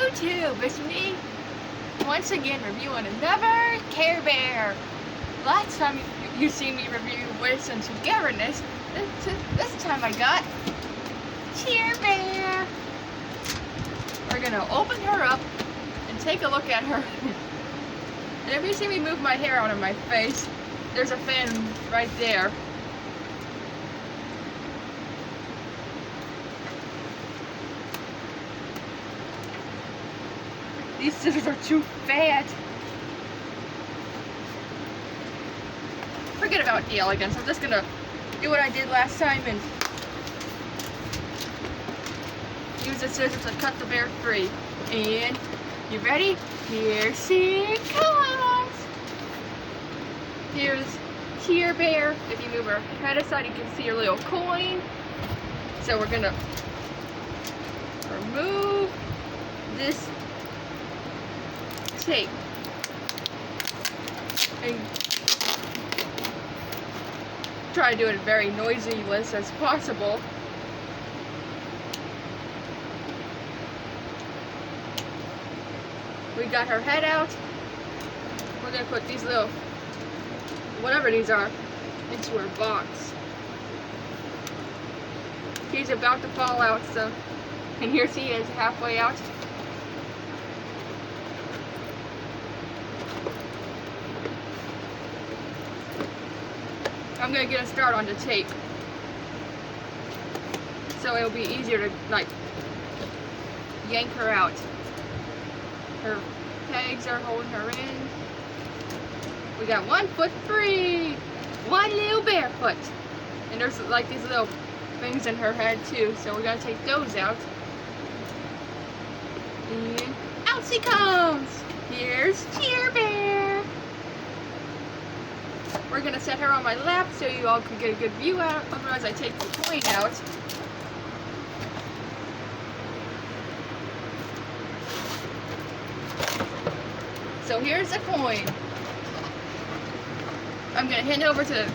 YouTube, it's me once again reviewing another Care Bear. Last time you see me review Wish and Togetherness, this time I got Care Bear. We're gonna open her up and take a look at her. And if you see me move my hair out of my face, there's a fan right there. These scissors are too fat. Forget about the elegance. I'm just gonna do what I did last time and use the scissors to cut the bear free. And you ready? Here she comes. Here's Care Bear. If you move her head aside, you can see her little coin. So we're gonna remove this tape and try to do it very noiseless as possible. We got her head out. We're gonna put these little, whatever these are, into her box. She's about to fall out, so, and here she is halfway out. I'm gonna get a start on the tape, so it'll be easier to like yank her out. Her pegs are holding her in. We got one foot free, one little bear foot, and there's like these little things in her head too. So we're gonna take those out, and out she comes. Here's Care Bear. We're gonna set her on my lap so you all can get a good view out of her as I take the coin out. So here's the coin. I'm gonna hand it over to